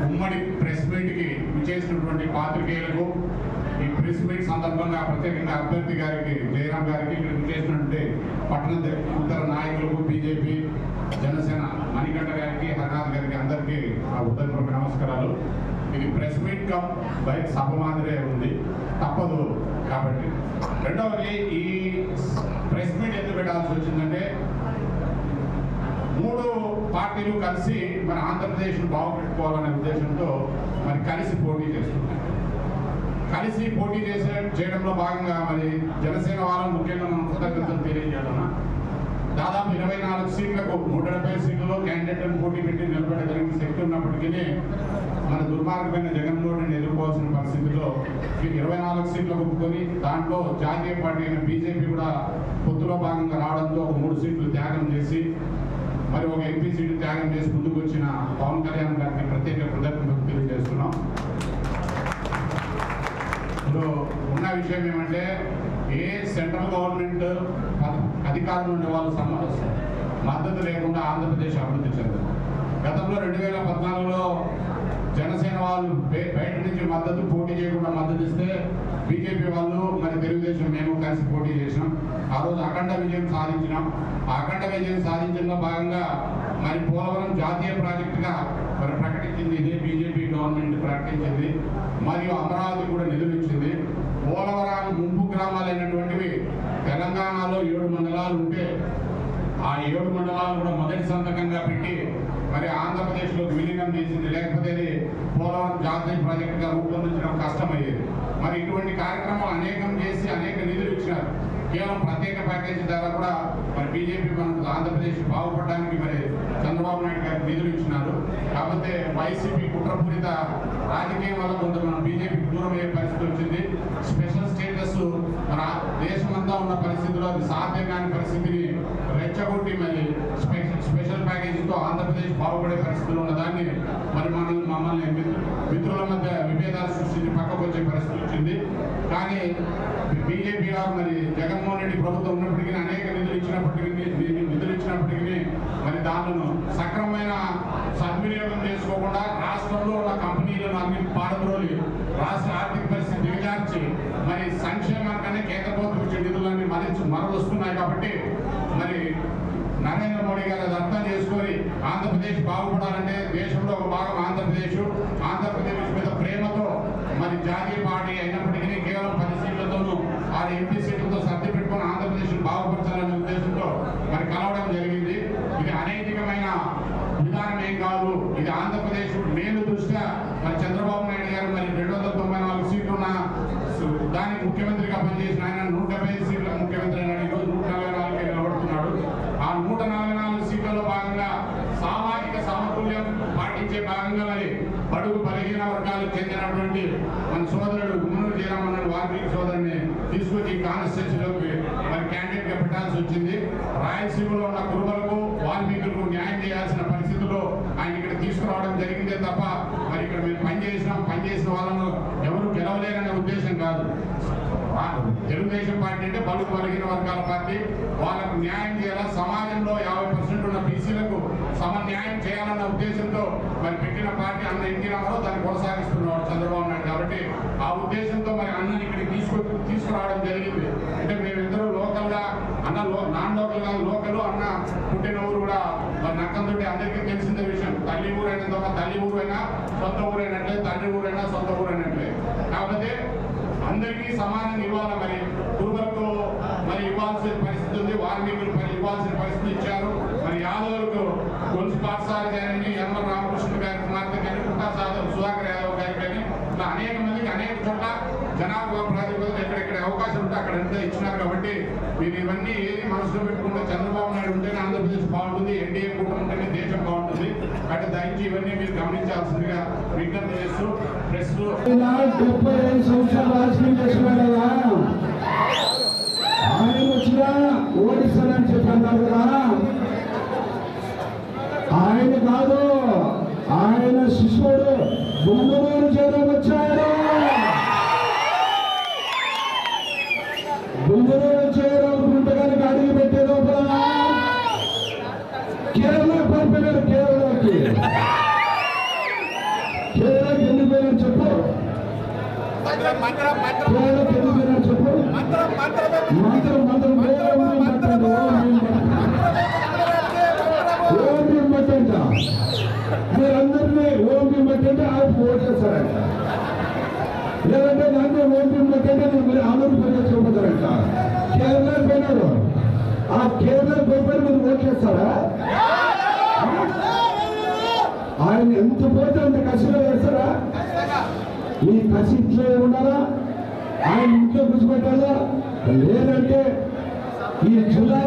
ఉమ్మడి ప్రెస్ మీట్కి విచ్చేసినటువంటి పాత్రికేయులకు ఈ ప్రెస్ మీట్ సందర్భంగా ప్రత్యేకంగా అభ్యర్థి గారికి జయరాం గారికి ఇక్కడ విచ్చేసినటువంటి పట్టణ ఇతర నాయకులకు బీజేపీ జనసేన మణికంఠ గారికి హరినాథ్ గారికి అందరికీ ఆ ఉదయపూర్వక నమస్కారాలు. ఇది ప్రెస్ మీట్ కమ్ బయట సభ మాదిరే ఉంది, తప్పదు కాబట్టి. రెండవది, ఈ ప్రెస్ మీట్ ఎందుకు పెట్టాల్సి వచ్చిందంటే 3 పార్టీలు కలిసి మన ఆంధ్రప్రదేశ్ను బాగుపెట్టుకోవాలనే ఉద్దేశంతో మరి కలిసి పోటీ చేస్తున్నాయి. కలిసి పోటీ చేయడంలో భాగంగా మరి జనసేన వాళ్ళని ముఖ్యంగా మనం కృతజ్ఞతలు తెలియజేయాలన్నా. దాదాపు 24 సీట్లకు 170 సీట్లలో క్యాండిడేట్లను పోటీ పెట్టి నిలబెట్టగలిగిన శక్తి ఉన్నప్పటికీ మన దుర్మార్గమైన జగన్మోహన్ ఎదుర్కోవాల్సిన పరిస్థితిలో 24 సీట్లు ఒప్పుకొని దాంట్లో జాతీయ పార్టీ అయిన బీజేపీ కూడా పొత్తులో భాగంగా రావడంతో ఒక 3 సీట్లు త్యాగం చేసి మరి ఒక ఎంపీ సీటు త్యాగం చేసి ముందుకు వచ్చిన పవన్ కళ్యాణ్ గారికి ప్రత్యేక కృతజ్ఞతలు తెలియజేస్తున్నాం. ఇందులో ఉన్న విషయం ఏమంటే, ఏ సెంట్రల్ గవర్నమెంట్ అధికారంలో ఉండే వాళ్ళు మద్దతు లేకుండా ఆంధ్రప్రదేశ్ అభివృద్ధి చెందదు. గతంలో 2014లో జనసేన వాళ్ళు బయట నుంచి మద్దతు పోటీ చేయకుండా మద్దతు ఇస్తే బీజేపీ వాళ్ళు మరి తెలుగుదేశం మేము కలిసి పోటీ చేసినాం. ఆ రోజు అఖండ విజయం సాధించినాం. ఆ అఖండ విజయం సాధించడంలో భాగంగా మరి పోలవరం జాతీయ ప్రాజెక్టుగా మరి ప్రకటించింది ఇదే బీజేపీ గవర్నమెంట్ ప్రకటించింది. మరియు అమరావతి కూడా నిధులు ఇచ్చింది. పోలవరం ముంపు గ్రామాలైనటువంటివి తెలంగాణలో 7 మండలాలు ఉంటే ఆ 7 మండలాలు కూడా మొదటి సంతకంగా పెట్టి మరి ఆంధ్రప్రదేశ్లోకి విలీనం చేసింది. లేకపోతే పోలవరం జాతీయ ప్రాజెక్టుగా రూపొందించడం కష్టమయ్యేది. మరి ఇటువంటి కార్యక్రమాలు అనేకం చేసి అనేక నిధులు ఇచ్చినారు. కేవలం ప్రత్యేక ప్యాకేజీ ద్వారా కూడా మరి బీజేపీ మనకు ఆంధ్రప్రదేశ్ బాగుపడడానికి మరి చంద్రబాబు నాయుడు గారికి నిధులు ఇచ్చినారు. కాకపోతే వైసీపీ కుట్రపూరిత రాజకీయం వల్ల కొంత మనం బీజేపీకి దూరం అయ్యే పరిస్థితి వచ్చింది. స్పెషల్ స్టేటస్ మన దేశమంతా ఉన్న పరిస్థితుల్లో అది సాధ్యం కాని పరిస్థితిని రెచ్చగొట్టి మరి స్పెషల్ ప్యాకేజీతో ఆంధ్రప్రదేశ్ బాగుపడే పరిస్థితులు ఉన్నదాన్ని మరి మమ్మల్ని మిత్రుల మధ్య విభేదాలు సృష్టించి పక్కకు వచ్చే పరిస్థితి వచ్చింది. కానీ బీజేపీ గారు మరి జగన్మోహన్ రెడ్డి ప్రభుత్వం ఉన్నప్పటికీ అనేక నిధులు ఇచ్చినప్పటికీ మరి దానిను సక్రమమైన సద్వినియోగం చేసుకోకుండా రాష్ట్రంలో ఉన్న కంపెనీలను అన్ని పారద్రోలి రాష్ట్ర ఆర్థిక పరిస్థితి దిగజార్చి మరి సంక్షేమానికనే కేంద్ర ప్రభుత్వం ఇచ్చే నిధులన్నీ మరొస్తున్నాయి. కాబట్టి మరి నరేంద్ర మోడీ గారు అది అర్థం చేసుకొని ఆంధ్రప్రదేశ్ బాగుపడాలంటే దేశంలో ఒక భాగం ఆంధ్రప్రదేశ్ మీద ప్రేమతో మరి జాతీయ పార్టీ అయినప్పటికీ కేవలం 10 సీట్లతోనూ 6 ఎంపీ సీట్లతో సర్ది పెట్టుకుని ఆంధ్రప్రదేశ్ బాగుపరచాలనే ఉద్దేశంతో మరి కలవడం జరిగింది. ఇది అనైతికమైన విధానం ఏం కాదు. ఇది ఆంధ్రప్రదేశ్ మేలు దృష్ట్యా మరి చంద్రబాబు నాయుడు గారు మరి 294 సీట్లు ఉన్న దానికి ముఖ్యమంత్రిగా పనిచేసిన ఆయన 175 సీట్ల ముఖ్యమంత్రి అయినాడు. ఈరోజు 144 నిలబడుతున్నాడు. ఆ 144 సీట్లలో భాగంగా సామాజిక సమతుల్యం పాటించే భాగంగా మరి బడుగు బలహీన వర్గాలకు చెందినటువంటి మన సోదరుడు గుమ్మనూరు జయరామన్న వాల్మీకి సోదరుని తీసుకొచ్చి కాన్స్టిట్యూన్సీలోకి మరి క్యాండిడేట్ గా పెట్టాల్సి వచ్చింది. రాయలసీమలో ఉన్న కురుబలకు వాల్మీకులకు న్యాయం చేయాల్సిన పరిస్థితుల్లో ఆయన ఇక్కడ తీసుకురావడం జరిగిందే తప్ప మరి ఇక్కడ మేము పనిచేసిన వాళ్ళను ఎవరు గెలవలేరనే ఉద్దేశం కాదు. తెలుగుదేశం పార్టీ అంటే బడుగు బలహీన వర్గాల పార్టీ. వాళ్ళకు న్యాయం చేయాలా, సమాజంలో 50% ఉన్న బీసీలకు సమన్యాయం చేయాలన్న ఉద్దేశంతో మరి పెట్టిన పార్టీ అన్న ఎన్టీ రామారావు దాన్ని కొనసాగిస్తున్నాడు చంద్రబాబు నాయుడు. కాబట్టి ఆ ఉద్దేశంతో మరి అన్నని ఇక్కడికి తీసుకురావడం జరిగింది. అంటే మేమిద్దరూ లోకల్గా అన్న నాన్ లోకల్ కాదు, లోకల్ అన్న పుట్టిన ఊరు కూడా మరి నక్కంతోటి అందరికీ తెలిసిన విషయం. తల్లి ఊరు అయినంత తల్లి ఊరు అయినా సొంత ఊరు అయినట్లే, తండ్రి ఊరు అయినా సొంత ఊరు అయినట్లే. కాకపోతే అందరికీ సమానంగా ఇవ్వాలి. మరి కురుబలకు మరి ఇవ్వాల్సిన పరిస్థితి ఉంది, వాల్మీకులు ఇవ్వాల్సిన పరిస్థితి ఇచ్చారు. మరి యాదవులకు గొలుసు పాఠశాల కానీ యనమల రామకృష్ణ గారి కుమార్తె కానీ పుట్టా సుధాకర్ యాదవ్ గారి కానీ ఇలా అనేక మందికి అనేక చోట్ల జనాభా ప్రాతిపదికన ఎక్కడెక్కడ అవకాశం ఉంటే అక్కడ అంతా ఇచ్చినారు. కాబట్టి మీరు ఇవన్నీ ఏది మనసులో పెట్టుకుంటే చంద్రబాబు నాయుడు ఉంటేనే ఆంధ్రప్రదేశ్ బాగుంటుంది, ఎన్డీఏ కూటమి ఉంటేనే దేశం బాగుంటుంది. కాబట్టి దయచేసి ఇవన్నీ మీరు గమనించాల్సిందిగా విజ్ఞప్తి చేస్తూ ప్రెస్ 75 సంవత్సరాలు రాజకీయం చేస్తున్నాడు కదా, ఆయన వచ్చినా ఓడిస్తానని చెప్పన్నారు కదా. ఆయన కాదు, ఆయన శిష్యుడు గుంటూరు చేరం వచ్చాడు. గుంటూరు చేరం గుంటగానికి అడిగి పెట్టే లోపల కేరళ పంపినారు. కేరళకి కేరళకి ఎందుకు పోయినారు చెప్పు. మంత్రం ఓం పట్టండి, ఓం భీం పట్టంట. మీరందరినీ ఓం భీం పట్టండి, ఆపు ఓట్లేస్తారంట. లేదంటే దాంట్లో ఓం భీం పట్టండి, మీరు ఆంధ్రప్రదేశ్ చూపుతారంట. కేరళ పోయినారు, ఆ కేరళ పోయిపోయి మీరు ఓట్లేస్తారా? ఆయన ఎంత పోతే అంత కసిలో వేస్తారా? మీ కసి ఇంట్లో ఉండాలా, ఆయన ఇంట్లో కూర్చోబెట్టాలా? లేదంటే ఈ జూలై